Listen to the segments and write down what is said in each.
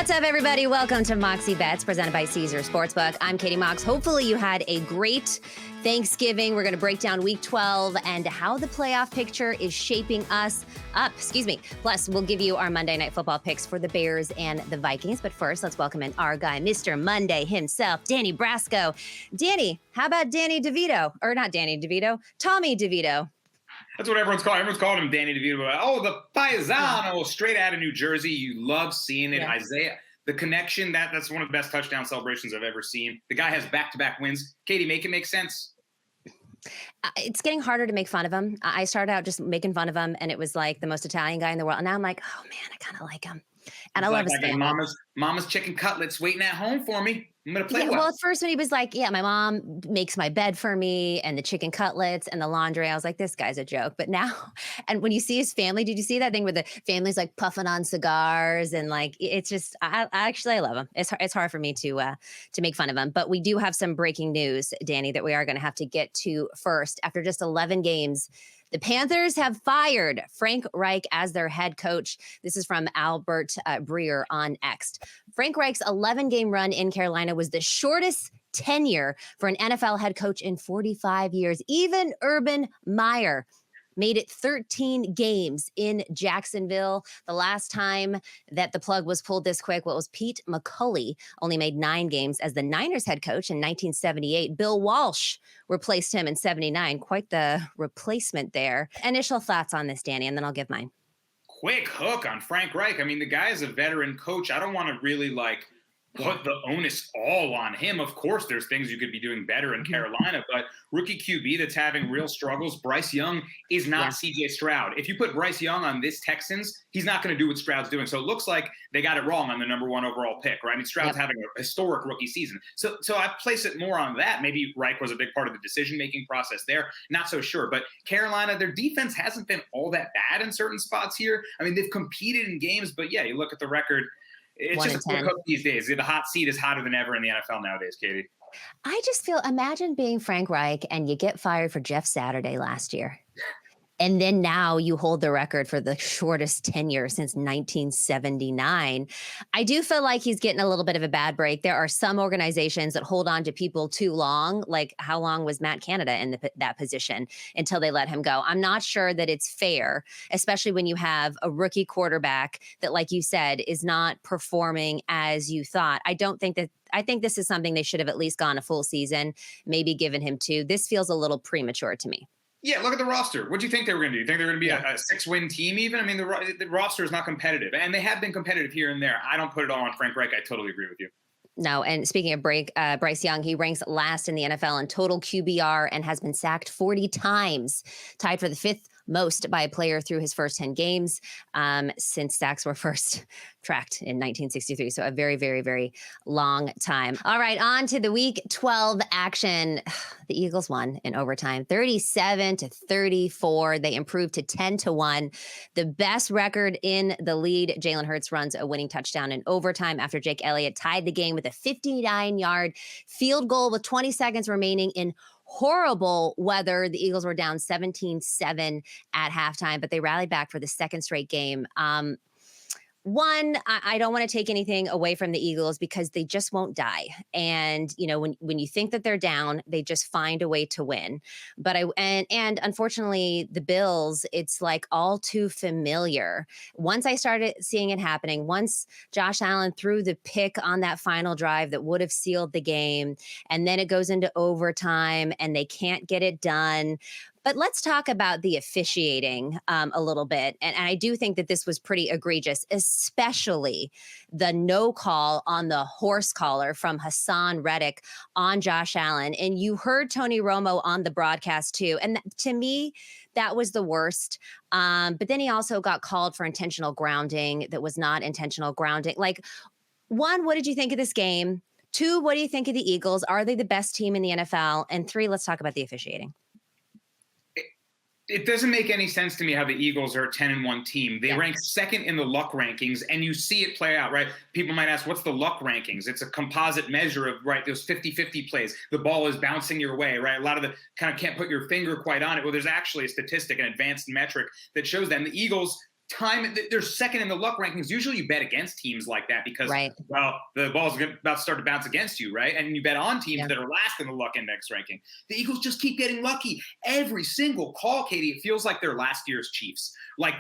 What's up, everybody? Welcome to Moxie Bets, presented by Caesar Sportsbook. I'm Katie Mox. Hopefully you had a great Thanksgiving. We're going to break down Week 12 and how the playoff picture is shaping us up. Plus, we'll give you our Monday Night Football picks for the Bears and the Vikings. But first, let's welcome in our guy, Mr. Monday himself, Danny Brasco. Danny, how about Danny DeVito? Or not Danny DeVito, Tommy DeVito. That's what everyone's calling. Everyone's calling him Danny DeVito. Oh, the Paisano, straight out of New Jersey. You love seeing it. Yeah. Isaiah, the connection, that's one of the best touchdown celebrations I've ever seen. The guy has back-to-back wins. Katie, make it make sense. It's getting harder to make fun of him. I started out just making fun of him, and it was like the most Italian guy in the world. And now I'm like, oh, man, I kind of like him. And I love his family. Mama's chicken cutlets waiting at home for me. I'm going to play well. At first when he was like, yeah, my mom makes my bed for me and the chicken cutlets and the laundry, I was like, this guy's a joke. But now, and when you see his family, did you see that thing where the family's like puffing on cigars and like, it's just, I love him. It's hard for me to make fun of him. But we do have some breaking news, Danny, that we are going to have to get to first. After just 11 games, the Panthers have fired Frank Reich as their head coach. This is from Albert Breer on X. Frank Reich's 11-game run in Carolina was the shortest tenure for an NFL head coach in 45 years. Even Urban Meyer made it 13 games in Jacksonville. The last time that the plug was pulled this quick, was Pete McCulley only made 9 games as the Niners head coach in 1978. Bill Walsh replaced him in 79. Quite the replacement there. Initial thoughts on this, Danny, and then I'll give mine. Quick hook on Frank Reich. I mean, the guy is a veteran coach. I don't want to really put the onus all on him. Of course, there's things you could be doing better in Carolina, but rookie QB that's having real struggles. Bryce Young is not CJ Stroud. If you put Bryce Young on this Texans, he's not going to do what Stroud's doing. So it looks like they got it wrong on the number 1 overall pick, right? I mean, Stroud's having a historic rookie season. So I place it more on that. Maybe Reich was a big part of the decision-making process there. Not so sure. But Carolina, their defense hasn't been all that bad in certain spots here. I mean, they've competed in games, but yeah, you look at the record, it's just a quick hook these days. The hot seat is hotter than ever in the NFL nowadays, Katie. I just feel, imagine being Frank Reich and you get fired for Jeff Saturday last year. And then now you hold the record for the shortest tenure since 1979. I do feel like he's getting a little bit of a bad break. There are some organizations that hold on to people too long. Like, how long was Matt Canada in that position until they let him go? I'm not sure that it's fair, especially when you have a rookie quarterback that, like you said, is not performing as you thought. I think this is something they should have at least gone a full season, maybe given him 2. This feels a little premature to me. Yeah, look at the roster. What do you think they were going to do? You think they're going to be a 6-win team even? I mean, the roster is not competitive, and they have been competitive here and there. I don't put it all on Frank Reich. I totally agree with you. No, and speaking of Bryce Young, he ranks last in the NFL in total QBR and has been sacked 40 times, tied for the 5th most by a player through his first 10 games since sacks were first tracked in 1963. So a very, very, very long time. All right, on to the Week 12 action. The Eagles won in overtime, 37-34. They improved to 10-1. The best record in the lead. Jalen Hurts runs a winning touchdown in overtime after Jake Elliott tied the game with a 59-yard field goal with 20 seconds remaining in horrible weather. The Eagles were down 17-7 at halftime, but they rallied back for the second straight game. One, I don't want to take anything away from the Eagles because they just won't die. And, you know, when you think that they're down, they just find a way to win. But and unfortunately, the Bills, it's like all too familiar. Once I started seeing it happening, once Josh Allen threw the pick on that final drive that would have sealed the game, and then it goes into overtime and they can't get it done. But let's talk about the officiating a little bit. And I do think that this was pretty egregious, especially the no call on the horse collar from Hassan Reddick on Josh Allen. And you heard Tony Romo on the broadcast too. And to me, that was the worst. But then he also got called for intentional grounding that was not intentional grounding. Like, 1, what did you think of this game? 2, what do you think of the Eagles? Are they the best team in the NFL? And 3, let's talk about the officiating. It doesn't make any sense to me how the Eagles are a 10-1 team. They rank second in the luck rankings, and you see it play out, right? People might ask, what's the luck rankings? It's a composite measure of, right, those 50-50 plays. The ball is bouncing your way, right? A lot of the kind of can't put your finger quite on it. Well, there's actually a statistic, an advanced metric that shows that. And the Eagles they're second in the luck rankings. Usually you bet against teams like that because, well, the ball's about to start to bounce against you, right? And you bet on teams that are last in the luck index ranking. The Eagles just keep getting lucky. Every single call, Katie, it feels like they're last year's Chiefs. Like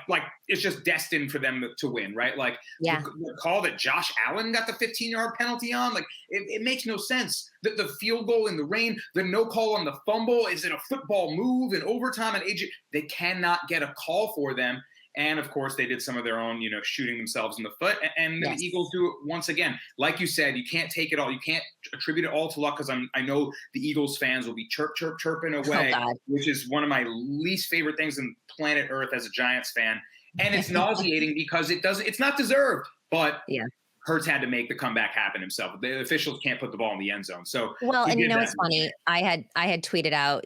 it's just destined for them to win, right? Like the call that Josh Allen got the 15-yard penalty on, like it makes no sense. The field goal in the rain, the no call on the fumble, is it a football move in overtime? And they cannot get a call for them. And, of course, they did some of their own, shooting themselves in the foot. And the Eagles do it once again. Like you said, you can't take it all. You can't attribute it all to luck because I know the Eagles fans will be chirping away, which is one of my least favorite things on planet Earth as a Giants fan. And it's nauseating because it's not deserved. But Hurts had to make the comeback happen himself. The officials can't put the ball in the end zone. So and it's funny. I had tweeted out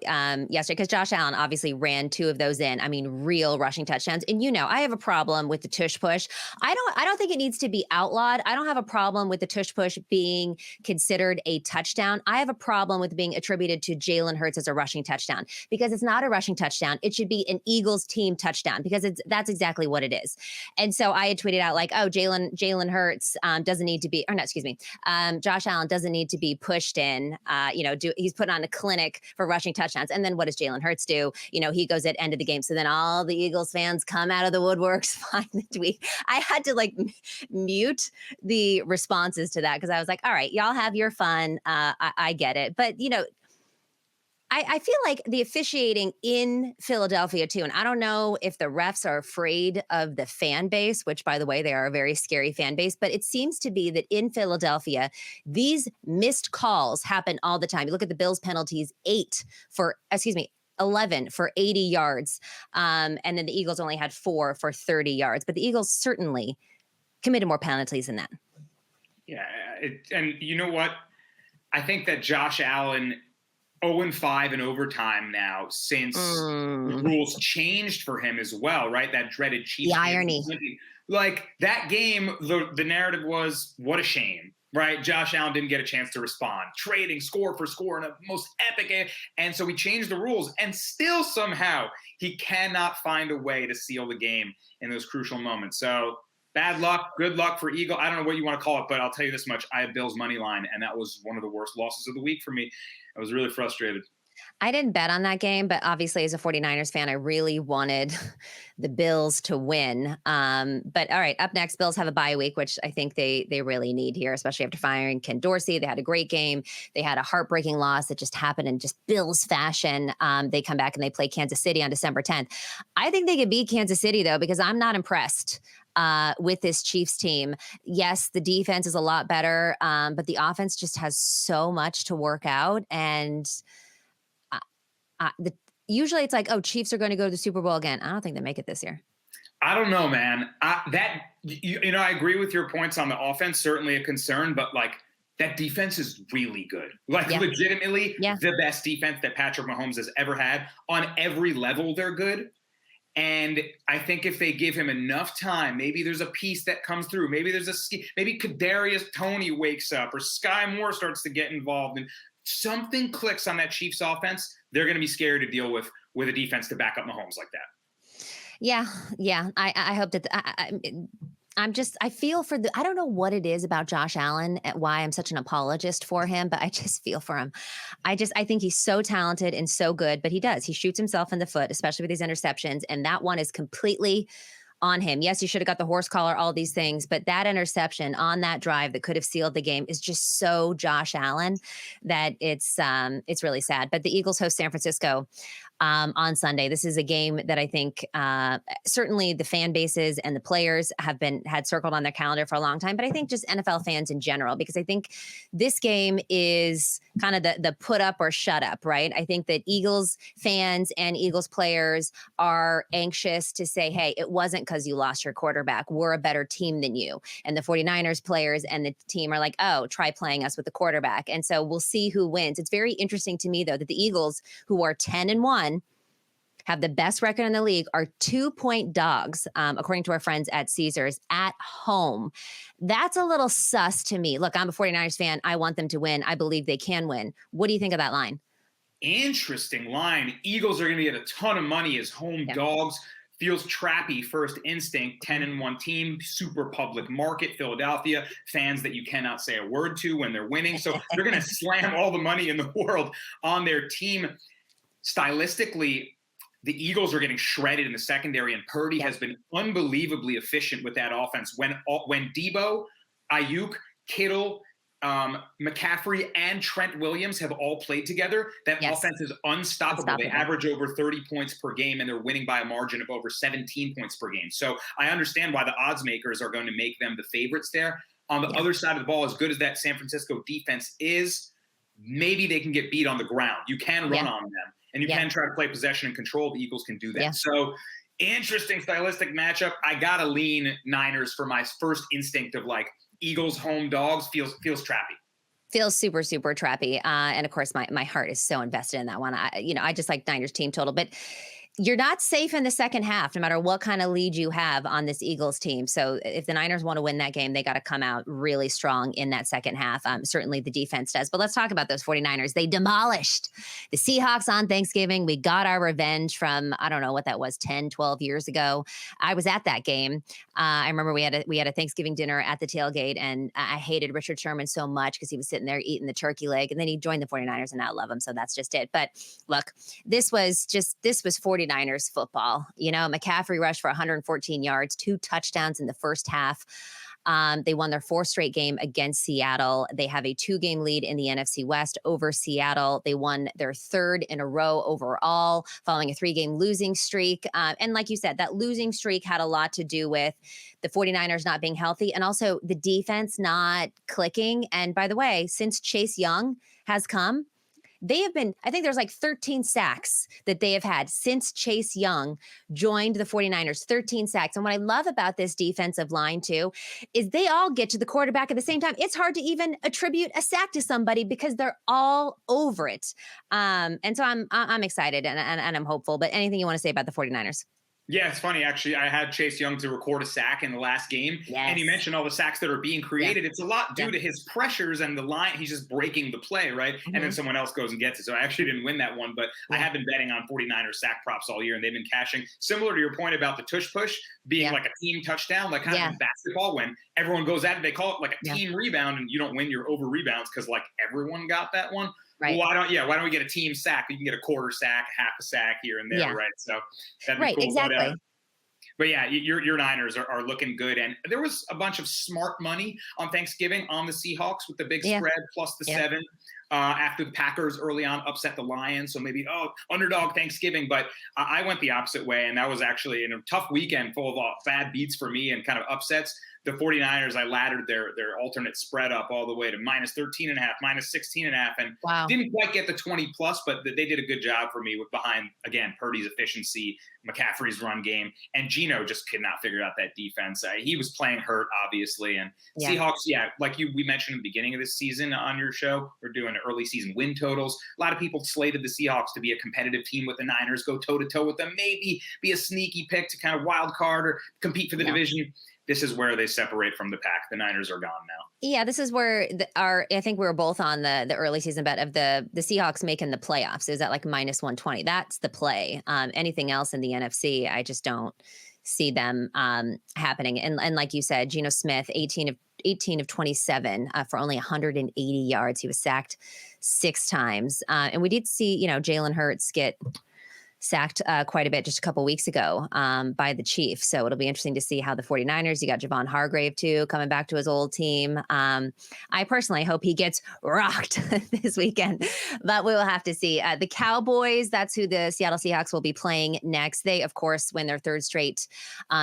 yesterday because Josh Allen obviously ran 2 of those in. I mean, real rushing touchdowns. And I have a problem with the tush push. I don't think it needs to be outlawed. I don't have a problem with the tush push being considered a touchdown. I have a problem with being attributed to Jalen Hurts as a rushing touchdown because it's not a rushing touchdown. It should be an Eagles team touchdown because that's exactly what it is. And so I had tweeted out like, oh, Jalen Hurts doesn't need to be, or no, excuse me, Josh Allen doesn't need to be pushed in. He's put on a clinic for rushing touchdowns. And then what does Jalen Hurts do? He goes at end of the game. So then all the Eagles fans come out of the woodworks, find the tweet. I had to mute the responses to that because I was like, all right, y'all have your fun. I get it. But, I feel like the officiating in Philadelphia too, and I don't know if the refs are afraid of the fan base, which by the way, they are a very scary fan base, but it seems to be that in Philadelphia, these missed calls happen all the time. You look at the Bills penalties, 11 for 80 yards. And then the Eagles only had 4 for 30 yards, but the Eagles certainly committed more penalties than that. Yeah. And you know what? I think that Josh Allen 0-5 in overtime now since the rules changed for him as well, right? That dreaded Chiefs. The irony. Like that game, the narrative was, what a shame, right? Josh Allen didn't get a chance to respond, trading score for score in a most epic game. And so we changed the rules and still somehow he cannot find a way to seal the game in those crucial moments. So bad luck, good luck for Eagle. I don't know what you want to call it, but I'll tell you this much. I have Bills money line, and that was one of the worst losses of the week for me. I was really frustrated. I didn't bet on that game, but obviously as a 49ers fan, I really wanted the Bills to win. But all right, up next, Bills have a bye week, which I think they really need here, especially after firing Ken Dorsey. They had a great game. They had a heartbreaking loss that just happened in just Bills fashion. They come back and they play Kansas City on December 10th. I think they could beat Kansas City, though, because I'm not impressed with this Chiefs team. Yes, the defense is a lot better, but the offense just has so much to work out. And usually it's like, oh, Chiefs are going to go to the Super Bowl again. I don't think they make it this year. I don't know, man. I agree with your points on the offense. Certainly a concern, but that defense is really good. Legitimately the best defense that Patrick Mahomes has ever had. On every level, they're good. And I think if they give him enough time, maybe there's a piece that comes through. Maybe maybe Kadarius Toney wakes up or Sky Moore starts to get involved and something clicks on that Chiefs offense. They're going to be scary to deal with a defense to back up Mahomes like that. Yeah. I hope that I feel for I don't know what it is about Josh Allen, why I'm such an apologist for him, but I just feel for him. I think he's so talented and so good, but he shoots himself in the foot, especially with these interceptions. And that one is completely on him. Yes, he should have got the horse collar, all these things, but that interception on that drive that could have sealed the game is just so Josh Allen that it's really sad. But the Eagles host San Francisco on Sunday. This is a game that I think certainly the fan bases and the players had circled on their calendar for a long time, but I think just NFL fans in general, because I think this game is kind of the put up or shut up, right? I think that Eagles fans and Eagles players are anxious to say, hey, it wasn't because you lost your quarterback. We're a better team than you. And the 49ers players and the team are like, oh, try playing us with the quarterback. And so we'll see who wins. It's very interesting to me, though, that the Eagles, who are 10-1, have the best record in the league, are 2-point dogs, according to our friends at Caesars, at home. That's a little sus to me. Look, I'm a 49ers fan. I want them to win. I believe they can win. What do you think of that line? Interesting line. Eagles are going to get a ton of money as home dogs. feels trappy first instinct, 10-1 team, super public market, Philadelphia, fans that you cannot say a word to when they're winning. So they're going to slam all the money in the world on their team. Stylistically, the Eagles are getting shredded in the secondary, and Purdy has been unbelievably efficient with that offense. When Debo, Ayuk, Kittle, McCaffrey, and Trent Williams have all played together, that offense is unstoppable. They average over 30 points per game, and they're winning by a margin of over 17 points per game. So I understand why the odds makers are going to make them the favorites there. On the other side of the ball, as good as that San Francisco defense is, maybe they can get beat on the ground. You can run on them, and you can try to play possession and control. The Eagles can do that. So interesting stylistic matchup. I got to lean Niners for my first instinct of like Eagles home dogs. Feels trappy. Feels super, super trappy. And of course, my heart is so invested in that one. I just like Niners team total, but you're not safe in the second half, no matter what kind of lead you have on this Eagles team. So if the Niners want to win that game, they got to come out really strong in that second half. Certainly the defense does. But let's talk about those 49ers. They demolished the Seahawks on Thanksgiving. We got our revenge from, I don't know what that was, 10, 12 years ago. I was at that game. I remember we had a Thanksgiving dinner at the tailgate, and I hated Richard Sherman so much because he was sitting there eating the turkey leg, and then he joined the 49ers, and I love him. So that's just it. But look, this was 49ers football. McCaffrey rushed for 114 yards, 2 touchdowns in the first half. They won their 4th straight game against Seattle. They have a 2-game lead in the NFC West over Seattle. They won their 3rd in a row overall, following a 3-game losing streak. And like you said, that losing streak had a lot to do with the 49ers not being healthy and also the defense not clicking. And by the way, since Chase Young has come, they have been, I think there's like 13 sacks that they have had since Chase Young joined the 49ers, 13 sacks. And what I love about this defensive line too, is they all get to the quarterback at the same time. It's hard to even attribute a sack to somebody because they're all over it. And so I'm excited and I'm hopeful, but anything you want to say about the 49ers? Yeah, it's funny. Actually, I had Chase Young to record a sack in the last game, and he mentioned all the sacks that are being created. It's a lot due to his pressures and the line. He's just breaking the play, right? And then someone else goes and gets it. So I actually didn't win that one, but I have been betting on 49ers sack props all year, and they've been cashing. Similar to your point about the tush push being like a team touchdown, like kind of in basketball when everyone goes at it, they call it like a team rebound, and you don't win your over rebounds because like everyone got that one. Right. Well, why don't we get a team sack? You can get a quarter sack, half a sack here and there, right? So that'd be cool. Exactly. But yeah, your Niners are looking good. And there was a bunch of smart money on Thanksgiving on the Seahawks with the big spread plus the 7 after the Packers early on upset the Lions. So maybe, underdog Thanksgiving. But I went the opposite way. And that was actually in a tough weekend full of bad beats for me and kind of upsets. The 49ers, I laddered their alternate spread up all the way to minus 13.5, minus 16.5, and didn't quite get the 20 plus, but they did a good job for me with behind, again, Purdy's efficiency, McCaffrey's run game, and Geno just could not figure out that defense. He was playing hurt, obviously, and Seahawks, like we mentioned in the beginning of this season on your show, we're doing early season win totals. A lot of people slated the Seahawks to be a competitive team with the Niners, go toe-to-toe with them, maybe be a sneaky pick to kind of wild card or compete for the division. This is where they separate from the pack. The Niners are gone now. Yeah, this is where I think we were both on the early season bet of the Seahawks making the playoffs. Is that like minus 120? That's the play. Anything else in the NFC, I just don't see them happening. And like you said, Geno Smith, 18 of 27 for only 180 yards. He was sacked 6 times. And we did see, Jalen Hurts get sacked quite a bit just a couple weeks ago by the Chiefs. So it'll be interesting to see how the 49ers, you got Javon Hargrave too, coming back to his old team. I personally hope he gets rocked this weekend, but we will have to see. The Cowboys, that's who the Seattle Seahawks will be playing next. They, of course, win their 3rd straight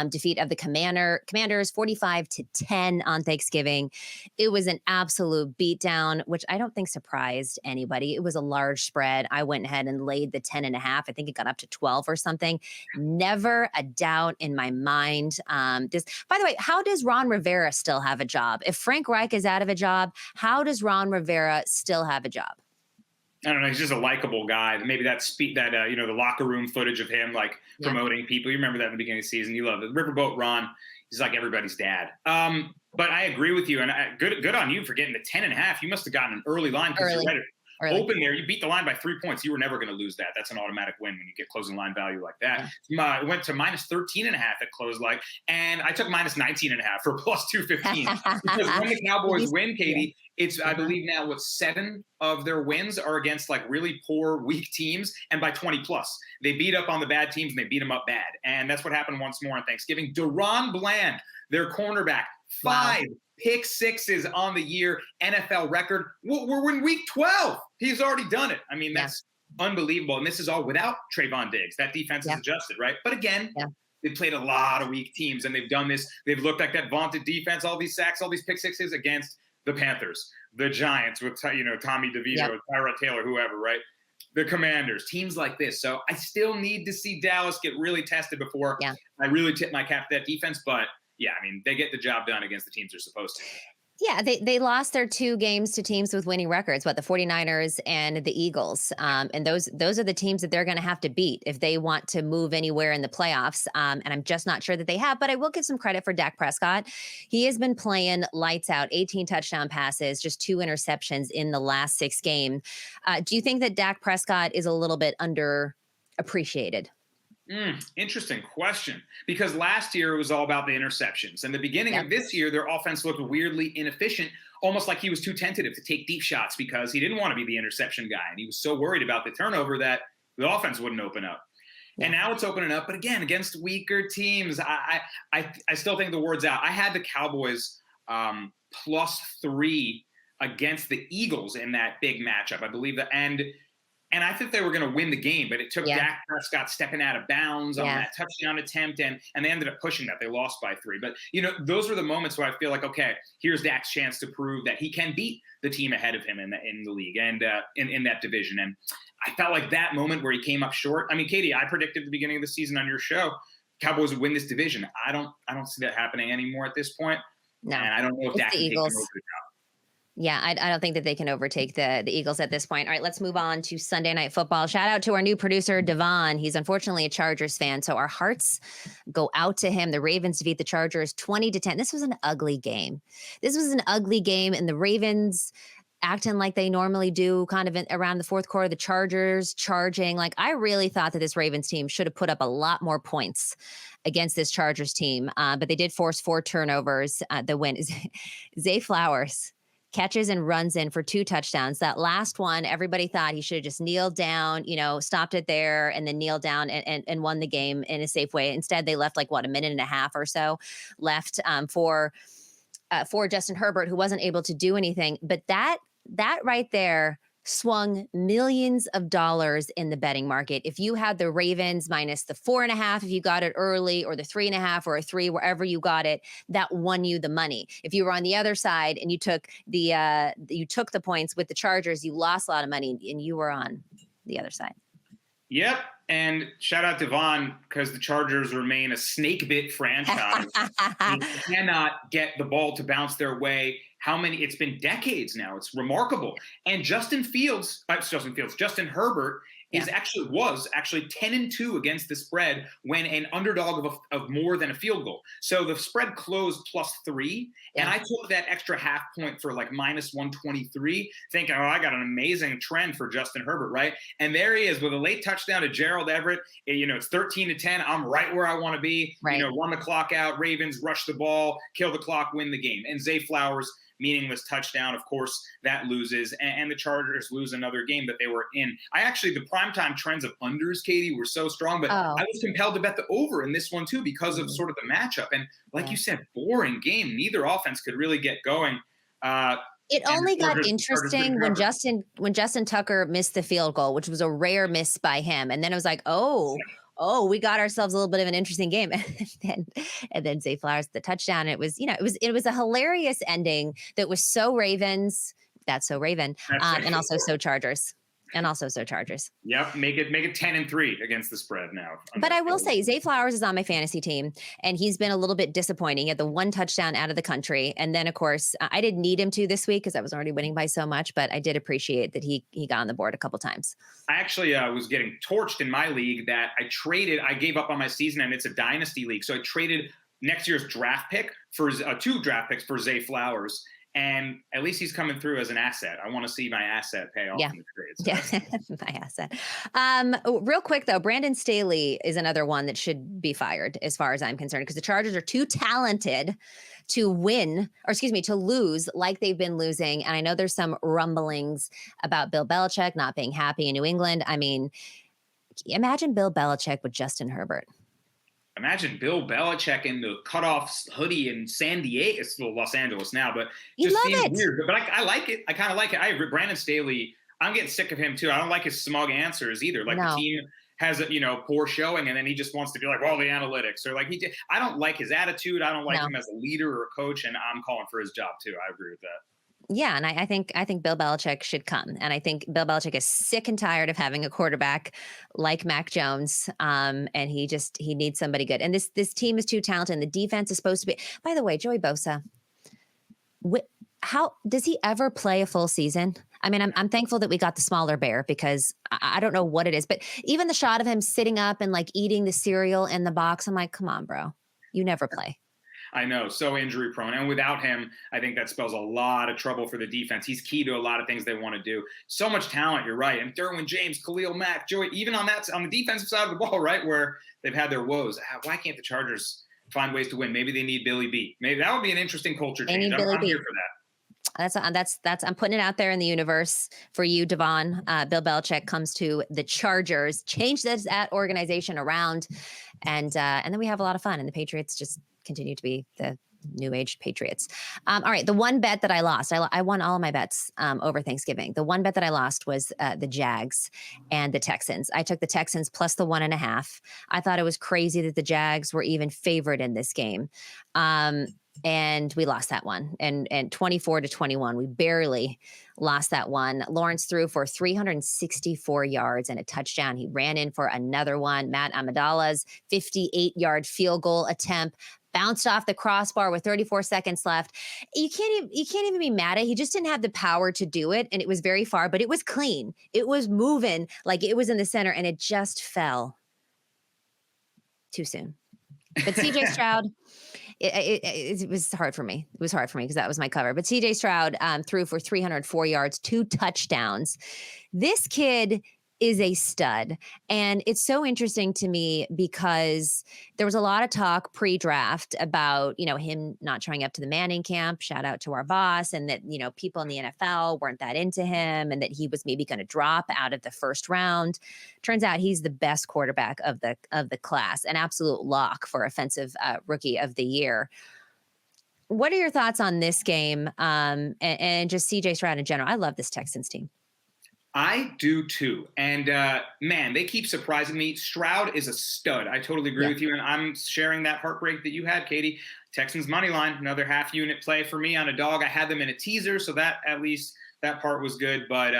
defeat of the Commanders, 45-10 on Thanksgiving. It was an absolute beatdown, which I don't think surprised anybody. It was a large spread. I went ahead and laid the 10.5. I think it got up to 12 or something. Never a doubt in my mind. By the way, how does Ron Rivera still have a job? If Frank Reich is out of a job, how does Ron Rivera still have a job? I don't know. He's just a likable guy. Maybe the locker room footage of him like promoting people. You remember that in the beginning of the season. You love it. Riverboat Ron. He's like everybody's dad. But I agree with you, and good on you for getting the 10.5. You must have gotten an early line because you're right. open there. You beat the line by 3 points. You were never going to lose that. That's an automatic win when you get closing line value like that. Yeah. It went to minus 13.5 at close line, and I took minus 19.5 for plus 215. Because when the Cowboys win, Katie, it's I believe now what 7 of their wins are against like really poor, weak teams, and by 20 plus. They beat up on the bad teams and they beat them up bad, and that's what happened once more on Thanksgiving. Deron Bland, their cornerback, 5 pick sixes on the year, NFL record. We're in week 12. He's already done it. I mean, that's unbelievable. And this is all without Trayvon Diggs. That defense is adjusted, right? But again, they've played a lot of weak teams, and they've done this. They've looked like that vaunted defense, all these sacks, all these pick sixes against the Panthers, the Giants with, Tommy DeVito, Tyrod Taylor, whoever, right? The Commanders, teams like this. So I still need to see Dallas get really tested before I really tip my cap to that defense. But yeah, I mean, they get the job done against the teams they're supposed to. Yeah, they lost their 2 games to teams with winning records, the 49ers and the Eagles. And those are the teams that they're going to have to beat if they want to move anywhere in the playoffs. And I'm just not sure that they have, but I will give some credit for Dak Prescott. He has been playing lights out, 18 touchdown passes, just 2 interceptions in the last 6 games. Do you think that Dak Prescott is a little bit underappreciated? Interesting question, because last year it was all about the interceptions, and the beginning of this year their offense looked weirdly inefficient, almost like he was too tentative to take deep shots because he didn't want to be the interception guy, and he was so worried about the turnover that the offense wouldn't open up. And now it's opening up, but again, against weaker teams, I still think the word's out. I had the Cowboys +3 against the Eagles in that big matchup, I believe that, and I think they were going to win the game, but it took Dak Prescott stepping out of bounds on that touchdown attempt, and they ended up pushing that. They lost by 3. But, those were the moments where I feel like, okay, here's Dak's chance to prove that he can beat the team ahead of him in the league and in that division. And I felt like that moment where he came up short. I mean, Katie, I predicted at the beginning of the season on your show, Cowboys would win this division. I don't see that happening anymore at this point. No. And I don't know if Dak can take them over the top. Yeah, I don't think that they can overtake the Eagles at this point. All right, let's move on to Sunday Night Football. Shout out to our new producer, Devon. He's unfortunately a Chargers fan, so our hearts go out to him. The Ravens defeat the Chargers 20-10. This was an ugly game. And the Ravens acting like they normally do kind of around the fourth quarter, the Chargers charging. Like, I really thought that this Ravens team should have put up a lot more points against this Chargers team, but they did force 4 turnovers. The win is Zay Flowers catches and runs in for 2 touchdowns. That last one, everybody thought he should have just kneeled down, stopped it there and then kneeled down and won the game in a safe way. Instead, they left a minute and a half or so left for Justin Herbert, who wasn't able to do anything. But that right there swung millions of dollars in the betting market. If you had the Ravens minus the 4.5, if you got it early, or the 3.5 or a 3, wherever you got it, that won you the money. If you were on the other side and you took the points with the Chargers, you lost a lot of money and you were on the other side. Yep. And shout out to Vaughn, because the Chargers remain a snake bit franchise. They cannot get the ball to bounce their way. It's been decades now. It's remarkable. And Justin Herbert was actually 10-2 against the spread when an underdog of more than a field goal. So the spread closed +3, and I took that extra half point for minus 123, thinking, I got an amazing trend for Justin Herbert, right? And there he is with a late touchdown to Gerald Everett. It's 13-10. I'm right where I want to be. Right. Run the clock out. Ravens rush the ball, kill the clock, win the game. And Zay Flowers, meaningless touchdown. Of course, that loses, and the Chargers lose another game that they were in. The primetime trends of unders, Katie, were so strong, but I was compelled to bet the over in this one too because of sort of the matchup. And like you said, boring game. Neither offense could really get going. It only got interesting when Justin Tucker missed the field goal, which was a rare miss by him. And then it was like, we got ourselves a little bit of an interesting game. and then Zay Flowers, the touchdown. It was a hilarious ending that was so Ravens. That's so Raven. And also so Chargers. Yep. Make it 10-3 against the spread now. But I will say, Zay Flowers is on my fantasy team, and he's been a little bit disappointing. He had the 1 touchdown out of the country. And then, of course, I didn't need him to this week because I was already winning by so much, but I did appreciate that he got on the board a couple times. I actually was getting torched in my league that I gave up on my season, and it's a dynasty league. So I traded next year's draft pick for 2 draft picks for Zay Flowers. And at least he's coming through as an asset. I want to see my asset pay off in the trade. So. Yeah, my asset. Real quick though, Brandon Staley is another one that should be fired as far as I'm concerned, because the Chargers are too talented to win, or excuse me, to lose like they've been losing. And I know there's some rumblings about Bill Belichick not being happy in New England. I mean, imagine Bill Belichick with Justin Herbert. Imagine Bill Belichick in the cutoff hoodie in San Diego. It's still Los Angeles now, but just seems weird. But I like it. I kind of like it. I agree. Brandon Staley, I'm getting sick of him too. I don't like his smug answers either. Like the team has a poor showing, and then he just wants to be like, well, the analytics, or like I don't like his attitude. I don't like him as a leader or a coach, and I'm calling for his job too. I agree with that. Yeah, and I think Bill Belichick should come, and I think Bill Belichick is sick and tired of having a quarterback like Mac Jones, and he needs somebody good. And this team is too talented. And the defense is supposed to be. By the way, Joey Bosa, how does he ever play a full season? I mean, I'm thankful that we got the smaller bear, because I don't know what it is, but even the shot of him sitting up and like eating the cereal in the box, I'm like, come on, bro, you never play. I know, so injury prone. And without him, I think that spells a lot of trouble for the defense. He's key to a lot of things they want to do. So much talent, you're right. And Derwin James, Khalil Mack, Joey, even on the defensive side of the ball, right, where they've had their woes. Why can't the Chargers find ways to win? Maybe they need Billy B. Maybe that would be an interesting culture change. I'm here for that. That's I'm putting it out there in the universe for you, Devon. Bill Belichick comes to the Chargers, change that organization around, and then we have a lot of fun. And the Patriots just continue to be the new age Patriots. All right, the one bet that I lost, I won all of my bets over Thanksgiving. The one bet that I lost was the Jags and the Texans. I took the Texans plus the 1.5. I thought it was crazy that the Jags were even favored in this game. And we lost that one, and 24-21. We barely lost that one. Lawrence threw for 364 yards and a touchdown. He ran in for another one. Matt Amidala's 58-yard field goal attempt bounced off the crossbar with 34 seconds left. You can't even be mad at it. He just didn't have the power to do it, and it was very far, but it was clean. It was moving like it was in the center, and it just fell too soon. But CJ Stroud, it was hard for me. It was hard for me because that was my cover. But CJ Stroud threw for 304 yards, 2 touchdowns. This kid is a stud. And it's so interesting to me because there was a lot of talk pre-draft about, him not showing up to the Manning camp, shout out to our boss, and that, people in the NFL weren't that into him and that he was maybe going to drop out of the first round. Turns out he's the best quarterback of the class, an absolute lock for offensive rookie of the year. What are your thoughts on this game and just CJ Stroud in general? I love this Texans team. I do too. And man, they keep surprising me. Stroud is a stud. I totally agree with you. And I'm sharing that heartbreak that you had, Katie. Texans money line, another half unit play for me on a dog. I had them in a teaser, so that at least that part was good. But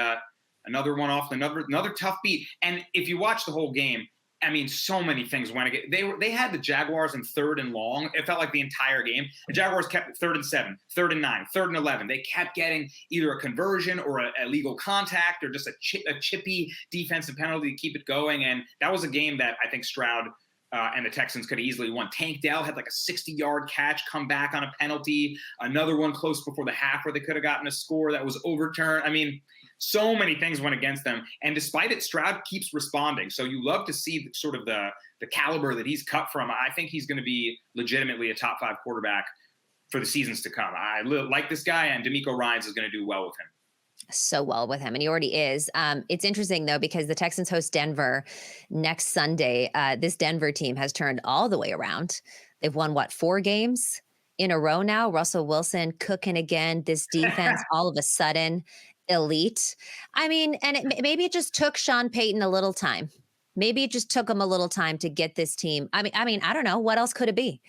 another one off, another tough beat. And if you watch the whole game, I mean, so many things went against. They had the Jaguars in 3rd and long. It felt like the entire game. The Jaguars kept 3rd and 7, 3rd and 9, 3rd and 11. They kept getting either a conversion or a illegal contact or just a chippy defensive penalty to keep it going. And that was a game that I think Stroud and the Texans could have easily won. Tank Dell had like a 60-yard catch, come back on a penalty. Another one close before the half where they could have gotten a score that was overturned. I mean, so many things went against them. And despite it, Stroud keeps responding. So you love to see sort of the caliber that he's cut from. I think he's going to be legitimately a top 5 quarterback for the seasons to come. I like this guy, and D'Amico Ryans is going to do well with him. So well with him, and he already is. It's interesting, though, because the Texans host Denver next Sunday. This Denver team has turned all the way around. They've won, 4 games in a row now? Russell Wilson cooking again. This defense all of a sudden elite. I mean, and maybe it just took Sean Payton a little time. Maybe it just took him a little time to get this team. I mean, I don't know. What else could it be?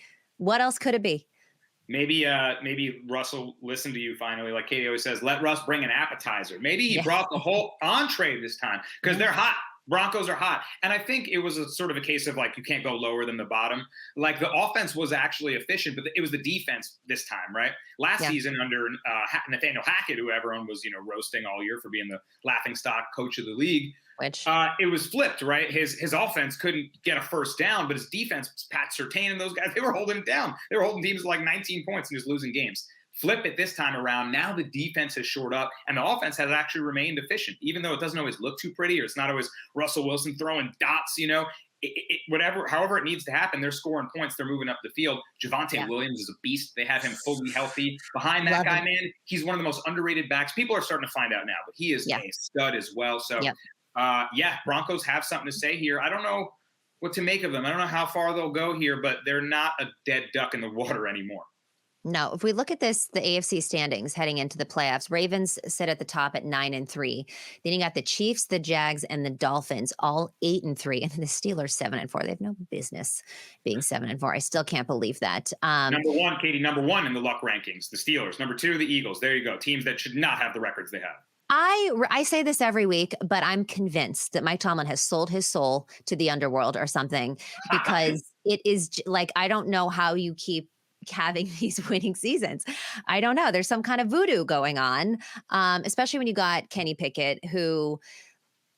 Maybe Russell listened to you finally. Like Katie always says, let Russ bring an appetizer. Maybe he brought the whole entree this time because they're hot. Broncos are hot. And I think it was a sort of a case of like, you can't go lower than the bottom. Like the offense was actually efficient, but it was the defense this time, right? Last season under Nathaniel Hackett, who everyone was, roasting all year for being the laughingstock coach of the league. Which it was flipped, right? His offense couldn't get a first down, but his defense, Pat Surtain and those guys, they were holding it down. They were holding teams like 19 points and just losing games. Flip it this time around. Now the defense has shored up, and the offense has actually remained efficient, even though it doesn't always look too pretty, or it's not always Russell Wilson throwing dots, however it needs to happen, they're scoring points. They're moving up the field. Javonte Williams is a beast. They have him fully healthy. Behind that guy, man, he's one of the most underrated backs. People are starting to find out now, but he is a stud as well. So, Broncos have something to say here. I don't know what to make of them. I don't know how far they'll go here, but they're not a dead duck in the water anymore. No, if we look at this, the AFC standings heading into the playoffs, Ravens sit at the top at 9-3. Then you got the Chiefs, the Jags, and the Dolphins, all 8-3, and then the Steelers 7-4. They have no business being 7-4. I still can't believe that. Number one, Katie, number one in the luck rankings, the Steelers. Number two, the Eagles. There you go. Teams that should not have the records they have. I say this every week, but I'm convinced that Mike Tomlin has sold his soul to the underworld or something, because it is like, I don't know how you keep having these winning seasons. I don't know. There's some kind of voodoo going on, especially when you got Kenny Pickett, who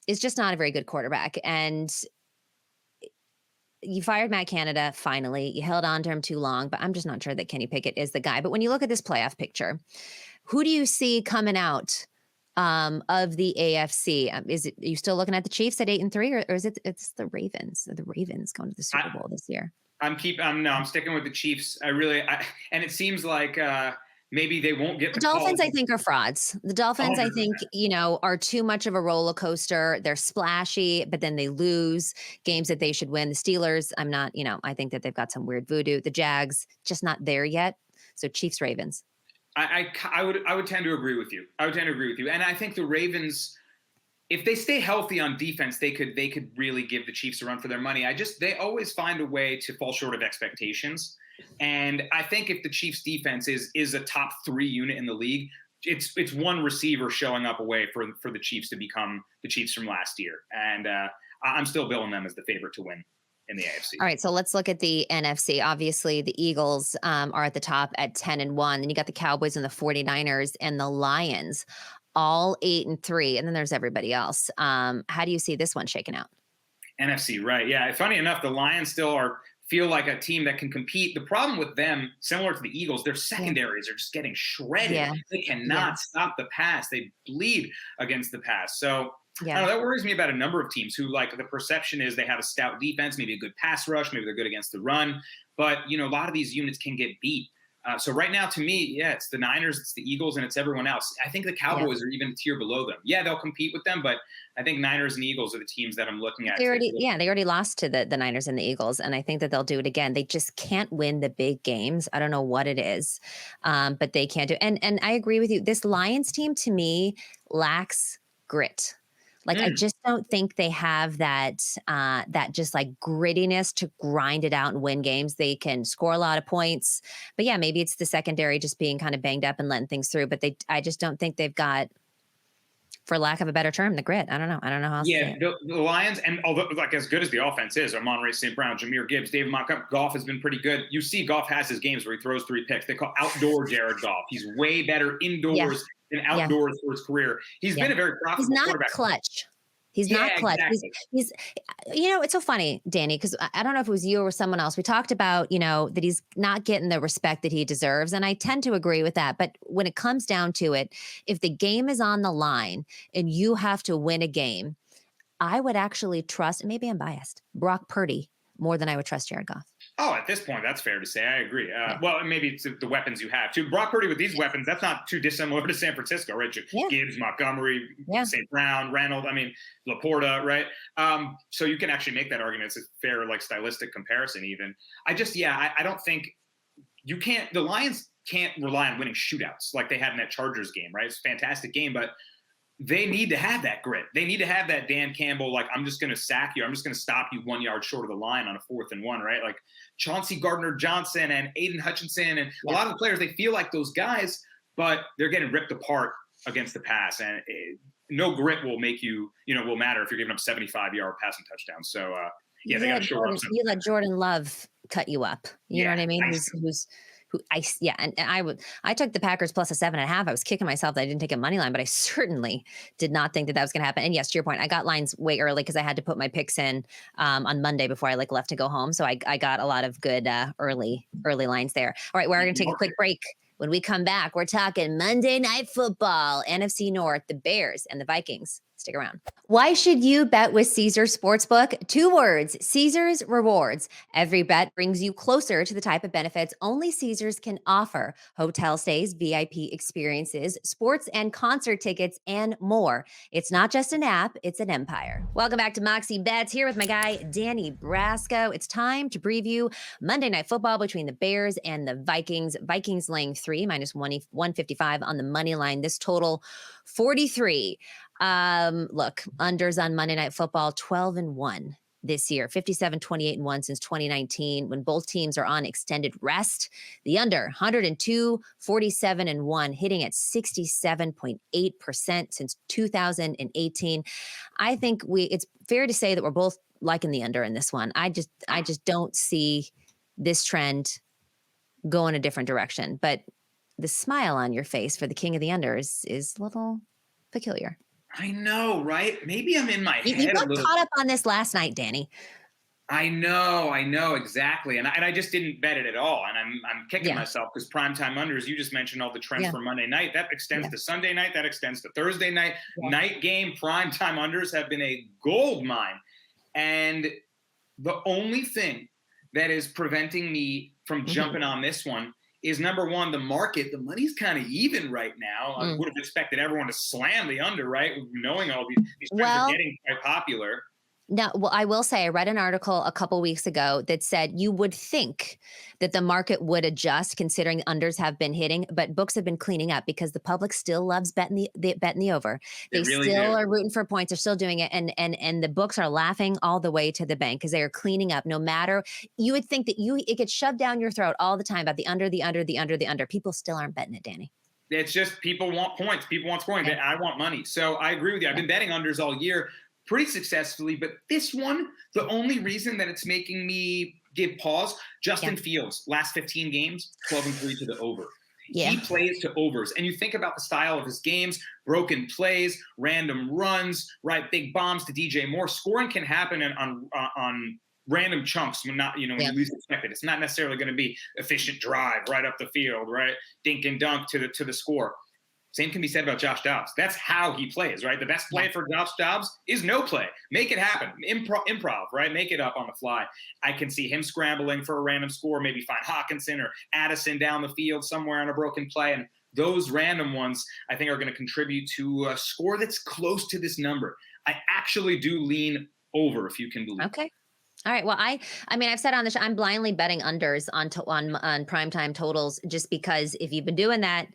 is just not a very good quarterback. And you fired Matt Canada, finally. You held on to him too long, but I'm just not sure that Kenny Pickett is the guy. But when you look at this playoff picture, who do you see coming out of the AFC? Are you still looking at the Chiefs at 8-3, or is it's the Ravens? Are the Ravens going to the Super Bowl this year? I'm sticking with the Chiefs. And it seems like maybe they won't get the Dolphins. I think are frauds. The Dolphins, I think, are too much of a roller coaster. They're splashy, but then they lose games that they should win. The Steelers, I'm not. I think that they've got some weird voodoo. The Jags, just not there yet. So Chiefs, Ravens. I would tend to agree with you. And I think the Ravens, if they stay healthy on defense, they could really give the Chiefs a run for their money. They always find a way to fall short of expectations. And I think if the Chiefs defense is a top 3 unit in the league, it's one receiver showing up away for the Chiefs to become the Chiefs from last year. And I'm still billing them as the favorite to win in the AFC. All right, so let's look at the NFC. Obviously, the Eagles are at the top at 10-1. Then you got the Cowboys and the 49ers and the Lions, all 8-3. And then there's everybody else. How do you see this one shaking out? NFC, right. Yeah, funny enough, the Lions still feel like a team that can compete. The problem with them, similar to the Eagles, their secondaries are just getting shredded. Yeah. They cannot stop the pass. They bleed against the pass. So I don't know, that worries me about a number of teams who, like, the perception is they have a stout defense, maybe a good pass rush, maybe they're good against the run. But, a lot of these units can get beat. So right now, to me, it's the Niners, it's the Eagles, and it's everyone else. I think the Cowboys are even a tier below them. Yeah, they'll compete with them, but I think Niners and Eagles are the teams that I'm looking at. They already lost to the Niners and the Eagles, and I think that they'll do it again. They just can't win the big games. I don't know what it is, but they can't do it. And I agree with you. This Lions team, to me, lacks grit. Like, I just don't think they have that just like grittiness to grind it out and win games. They can score a lot of points, but maybe it's the secondary just being kind of banged up and letting things through. But I just don't think they've got, for lack of a better term, the grit. I don't know how else to say it. The Lions, and although, like, as good as the offense is, Amon-Ra St. Brown, Jahmyr Gibbs, David Montgomery, Goff has been pretty good. You see Goff has his games where he throws 3 picks. They call outdoor Jared Goff. He's way better indoors than outdoors for his career. He's been a very profitable quarterback. He's not clutch. Exactly. He's it's so funny, Danny, because I don't know if it was you or someone else. We talked about, that he's not getting the respect that he deserves. And I tend to agree with that. But when it comes down to it, if the game is on the line and you have to win a game, I would actually trust, and maybe I'm biased, Brock Purdy more than I would trust Jared Goff. Oh, at this point, that's fair to say. I agree. Well, maybe it's the weapons you have too. Brock Purdy with these weapons, that's not too dissimilar to San Francisco, right? Gibbs, Montgomery, St. Brown, Reynolds, Laporta, right? So you can actually make that argument. It's a fair, like, stylistic comparison even. I don't think the Lions can't rely on winning shootouts like they had in that Chargers game, right? It's a fantastic game, but they need to have that grit. They need to have that Dan Campbell, like, I'm just going to sack you. I'm just going to stop you 1 yard short of the line on a 4th and 1, right? Like Chauncey Gardner-Johnson and Aiden Hutchinson and a lot of the players, they feel like those guys, but they're getting ripped apart against the pass. And no grit will make you, will matter if you're giving up 75-yard passing touchdowns. So, they got to show up. You let Jordan Love cut you up. You know what I mean? I took the Packers plus a 7.5. I was kicking myself that I didn't take a money line, but I certainly did not think that was going to happen. And yes, to your point, I got lines way early because I had to put my picks in on Monday before I left to go home. So I got a lot of good early lines there. All right, we're going to take a quick break. When we come back, we're talking Monday Night Football, NFC North, the Bears and the Vikings. Stick around. Why should you bet with Caesars Sportsbook? 2 words, Caesars Rewards. Every bet brings you closer to the type of benefits only Caesars can offer. Hotel stays, VIP experiences, sports and concert tickets, and more. It's not just an app, it's an empire. Welcome back to Moxie Bets, here with my guy, Danny Brasco. It's time to preview Monday Night Football between the Bears and the Vikings. Vikings laying 3, minus 155 on the money line. This total, 43. Look, unders on Monday Night Football, 12-1 this year, 57, 28-1 since 2019, when both teams are on extended rest. The under, 102, 47-1, hitting at 67.8% since 2018. I think it's fair to say that we're both liking the under in this one. I just don't see this trend go in a different direction. But the smile on your face for the king of the under is a little peculiar. I know, right? Maybe I'm in my head you got a little. Caught up on this last night, Danny. I know, exactly. And I just didn't bet it at all. And I'm kicking myself because primetime unders, you just mentioned all the trends for Monday night. That extends to Sunday night. That extends to Thursday night. Night game primetime unders have been a gold mine. And the only thing that is preventing me from jumping on this one is, number one, the market. The money's kind of even right now. I would have expected everyone to slam the under, right? Knowing all these trends are getting quite popular. Now, well, I will say I read an article a couple weeks ago that said you would think that the market would adjust considering unders have been hitting, but books have been cleaning up because the public still loves betting the over. They really still are rooting for points. They're still doing it. And the books are laughing all the way to the bank because they are cleaning up. No matter, you would think that it gets shoved down your throat all the time about the under. People still aren't betting it, Danny. It's just people want points. People want scoring. I want money. So I agree with you. I've been betting unders all year pretty successfully, but this one, the only reason that it's making me give pause, Justin Fields, last 15 games, 12-3 to the over. Yeah. He plays to overs. And you think about the style of his games, broken plays, random runs, right? Big bombs to DJ Moore. Scoring can happen on random chunks when you least expect it. It's not necessarily going to be efficient drive right up the field, right? Dink and dunk to the score. Same can be said about Josh Dobbs. That's how he plays, right? The best play for Josh Dobbs is no play. Make it happen. Improv, right? Make it up on the fly. I can see him scrambling for a random score, maybe find Hawkinson or Addison down the field somewhere on a broken play. And those random ones, I think, are going to contribute to a score that's close to this number. I actually do lean over, if you can believe it. Okay. All right. Well, I mean, I've said on the show, I'm blindly betting unders on primetime totals just because if you've been doing that,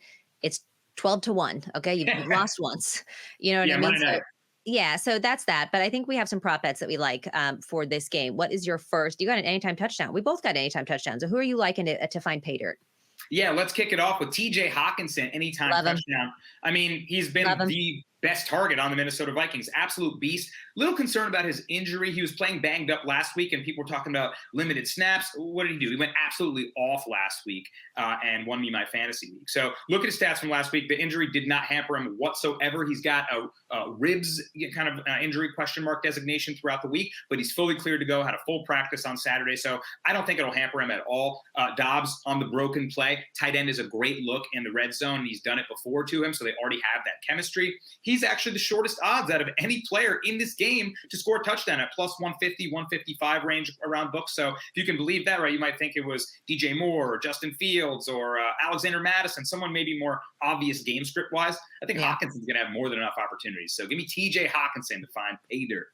it's 12-1. Okay. You've lost once. You know what I mean? So that's that. But I think we have some prop bets that we like for this game. What is your first? You got an anytime touchdown. We both got anytime touchdowns. So who are you liking to find pay dirt? Yeah, let's kick it off with TJ Hawkinson, anytime touchdown. I mean, he's been the best target on the Minnesota Vikings. Absolute beast. Little concerned about his injury. He was playing banged up last week, and people were talking about limited snaps. What did he do? He went absolutely off last week and won me my fantasy league. So look at his stats from last week. The injury did not hamper him whatsoever. He's got a ribs kind of injury question mark designation throughout the week, but he's fully cleared to go, had a full practice on Saturday. So I don't think it'll hamper him at all. Dobbs on the broken play. Tight end is a great look in the red zone. And he's done it before to him, so they already have that chemistry. He's actually the shortest odds out of any player in this game to score a touchdown at plus 150, 155 range around books. So if you can believe that, right, you might think it was DJ Moore or Justin Fields or Alexander Madison, someone maybe more obvious game script wise. I think Hawkinson's going to have more than enough opportunities. So give me TJ Hawkinson to find pay dirt.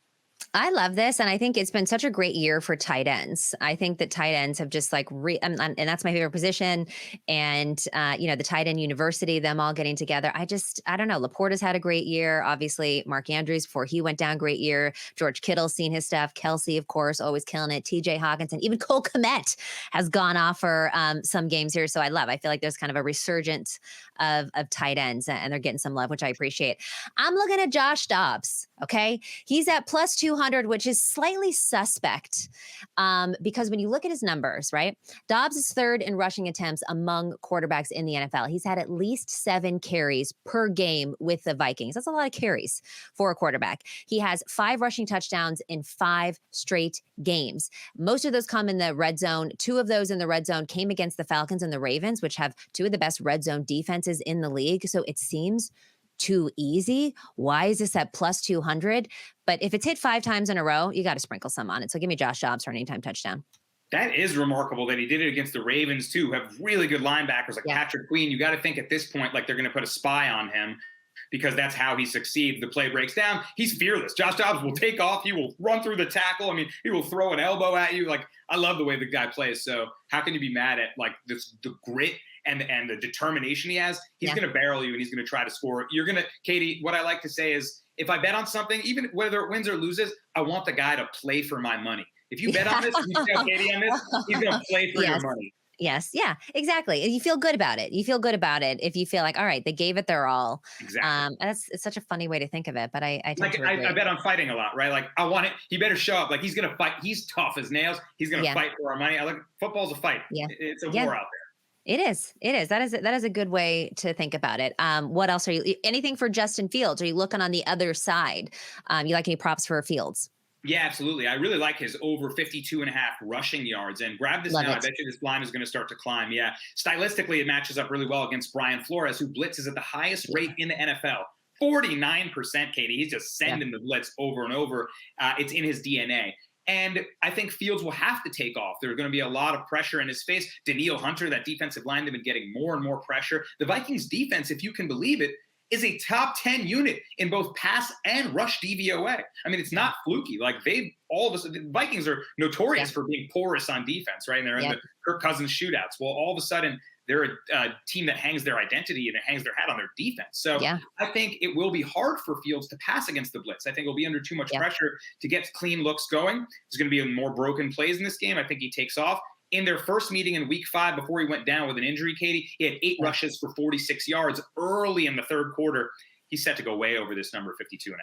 I love this. And I think it's been such a great year for tight ends. I think that tight ends have just and that's my favorite position. And, the tight end university, them all getting together. I don't know. Laporta's had a great year. Obviously, Mark Andrews, before he went down, great year. George Kittle's seen his stuff. Kelsey, of course, always killing it. TJ Hawkinson, even Cole Kmet has gone off for some games here. So I feel like there's kind of a resurgence of tight ends and they're getting some love, which I appreciate. I'm looking at Josh Dobbs. Okay. He's at plus 200, which is slightly suspect because when you look at his numbers, right? Dobbs is third in rushing attempts among quarterbacks in the NFL. He's had at least 7 carries per game with the Vikings. That's a lot of carries for a quarterback. He has 5 rushing touchdowns in 5 straight games. Most of those come in the red zone. 2 of those in the red zone came against the Falcons and the Ravens, which have 2 of the best red zone defenses in the league. So it seems too easy. Why is this at plus 200? But if it's hit 5 times in a row, you got to sprinkle some on it. So give me Josh Dobbs for an anytime touchdown. That is remarkable that he did it against the Ravens, too, who have really good linebackers like Patrick Queen. You got to think at this point like they're going to put a spy on him because that's how he succeeds. The play breaks down. He's fearless. Josh Dobbs will take off. He will run through the tackle. I mean, he will throw an elbow at you. Like, I love the way the guy plays. So how can you be mad at like this, the grit and the determination he has? He's going to barrel you and he's going to try to score. You're going to, Katie, what I like to say is if I bet on something, even whether it wins or loses, I want the guy to play for my money. If you bet on this, you tell Katie on this, he's going to play for your money. Yes. Yeah, exactly. You feel good about it. You feel good about it if you feel like, all right, they gave it their all. Exactly. It's such a funny way to think of it, but I bet on fighting a lot, right? Like I want it. He better show up. Like he's going to fight. He's tough as nails. He's going to fight for our money. I like football's a fight. Yeah. It's a war out there. It is. That is a good way to think about it. What else are you? Anything for Justin Fields? Are you looking on the other side? You like any props for Fields? Yeah, absolutely. I really like his over 52.5 rushing yards. And grab this now. I bet you this line is going to start to climb. Yeah. Stylistically, it matches up really well against Brian Flores, who blitzes at the highest rate in the NFL. 49%, Katie. He's just sending the blitz over and over. It's in his DNA. And I think Fields will have to take off. There's going to be a lot of pressure in his face. Daniil Hunter, that defensive line, they've been getting more and more pressure. The Vikings defense, if you can believe it, is a top 10 unit in both pass and rush DVOA. I mean, it's not fluky. Like the Vikings are notorious for being porous on defense, right? And they're in the Kirk Cousins shootouts. Well, all of a sudden, they're a team that hangs their identity and it hangs their hat on their defense. So I think it will be hard for Fields to pass against the blitz. I think he'll be under too much pressure to get clean looks going. There's going to be more broken plays in this game. I think he takes off. In their first meeting in week 5, before he went down with an injury, Katie, he had 8 rushes for 46 yards early in the third quarter. He's set to go way over this number, 52.5.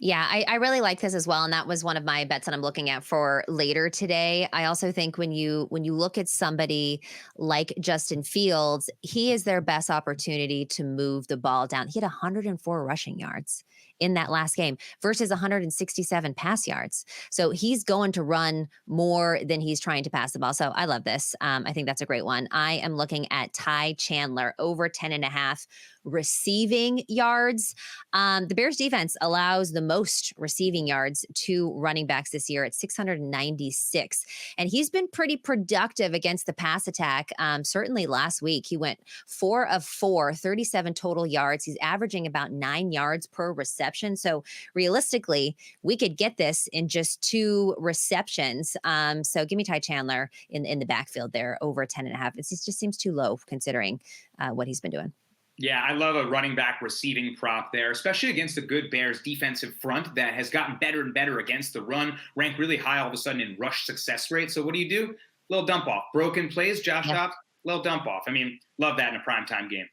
Yeah, I really like this as well. And that was one of my bets that I'm looking at for later today. I also think when you look at somebody like Justin Fields, he is their best opportunity to move the ball down. He had 104 rushing yards in that last game versus 167 pass yards. So he's going to run more than he's trying to pass the ball. So I love this. I think that's a great one. I am looking at Ty Chandler over 10.5 receiving yards. The Bears defense allows the most receiving yards to running backs this year at 696. And he's been pretty productive against the pass attack. Certainly last week, he went 4 of 4, 37 total yards. He's averaging about 9 yards per reception. So realistically, we could get this in just 2 receptions. So give me Ty Chandler in the backfield there over 10.5. It just seems too low considering what he's been doing. Yeah, I love a running back receiving prop there, especially against a good Bears defensive front that has gotten better and better against the run, ranked really high all of a sudden in rush success rate. So what do? Little dump off. Broken plays, Josh Dobbs, little dump off. I mean, love that in a primetime game.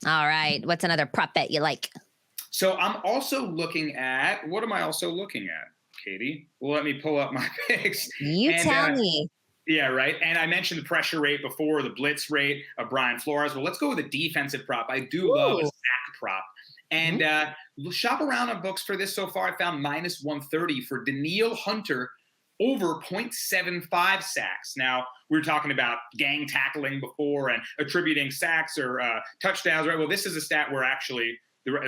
All right. What's another prop bet you like? So I'm also looking at, what am I also looking at, Katie? Well, let me pull up my picks. Tell me. Yeah, right. And I mentioned the pressure rate before, the blitz rate of Brian Flores. Well, let's go with a defensive prop. I do love a sack prop. And shop around on books for this so far. I found minus 130 for Daniil Hunter over 0.75 sacks. Now, we were talking about gang tackling before and attributing sacks or touchdowns, right? Well, this is a stat where actually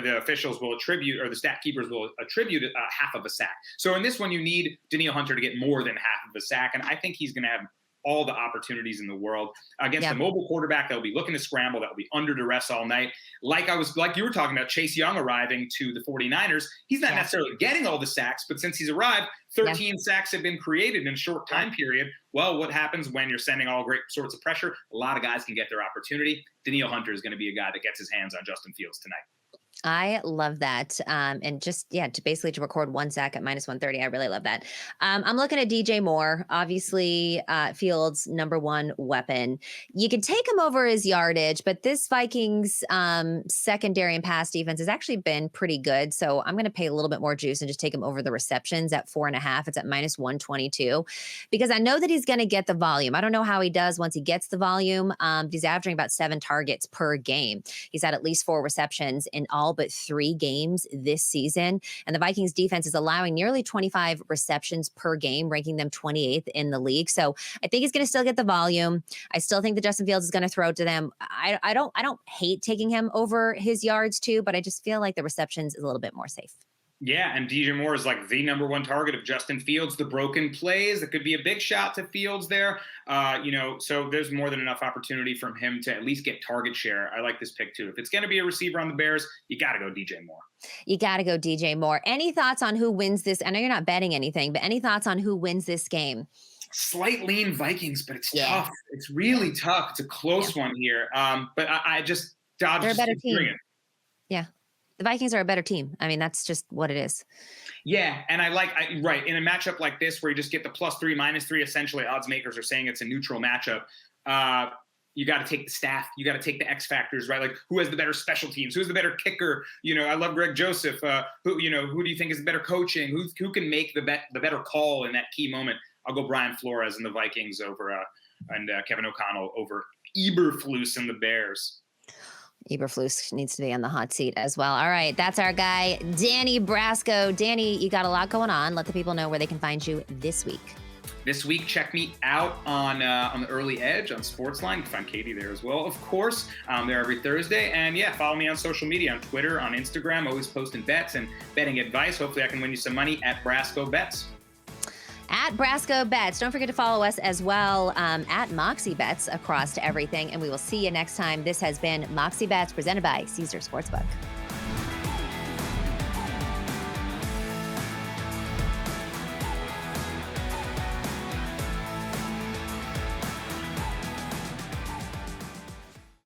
the officials will attribute, or the stat keepers will attribute half of a sack. So in this one, you need Daniil Hunter to get more than half of a sack, and I think he's going to have all the opportunities in the world against a mobile quarterback that will be looking to scramble, that will be under duress all night. Like you were talking about Chase Young arriving to the 49ers, he's not necessarily getting all the sacks, but since he's arrived, 13 sacks have been created in a short time period. Well, what happens when you're sending all great sorts of pressure? A lot of guys can get their opportunity. Daniil Hunter is going to be a guy that gets his hands on Justin Fields tonight. I love that. And just, yeah, to record one sack at -130. I really love that. I'm looking at DJ Moore, obviously, Fields' number one weapon. You can take him over his yardage, but this Vikings secondary and pass defense has actually been pretty good. So I'm going to pay a little bit more juice and just take him over the receptions at 4.5. It's at -122 because I know that he's going to get the volume. I don't know how he does once he gets the volume. He's averaging about 7 targets per game. He's had at least 4 receptions in all but 3 games this season. And the Vikings defense is allowing nearly 25 receptions per game, ranking them 28th in the league. So I think he's going to still get the volume. I still think that Justin Fields is going to throw it to them. I don't hate taking him over his yards too, but I just feel like the receptions is a little bit more safe. Yeah, and DJ Moore is like the number one target of Justin Fields. The broken plays, that could be a big shot to Fields there. So there's more than enough opportunity from him to at least get target share. I like this pick too. If it's going to be a receiver on the Bears, you got to go DJ Moore. You got to go DJ Moore. Any thoughts on who wins this? I know you're not betting anything, but any thoughts on who wins this game? Slight lean Vikings, but it's tough. It's really tough. It's a close one here. But I just Dodge. They're a better team. Yeah. The Vikings are a better team. I mean, that's just what it is. Yeah, and right, in a matchup like this where you just get the +3, -3, essentially odds makers are saying it's a neutral matchup. You got to take the staff. You got to take the X factors, right? Like who has the better special teams? Who's the better kicker? I love Greg Joseph. Who do you think is the better coaching? Who can make the better call in that key moment? I'll go Brian Flores and the Vikings over and Kevin O'Connell over Eberflus and the Bears. Eberflus needs to be on the hot seat as well. All right, that's our guy, Danny Brasco. Danny, you got a lot going on. Let the people know where they can find you this week. This week, check me out on the Early Edge on Sportsline. You can find Katie there as well, of course. There every Thursday. And yeah, follow me on social media, on Twitter, on Instagram. Always posting bets and betting advice. Hopefully I can win you some money at Brasco Bets. At Brasco Bets. Don't forget to follow us as well at Moxie Bets across to everything. And we will see you next time. This has been Moxie Bets presented by Caesar Sportsbook.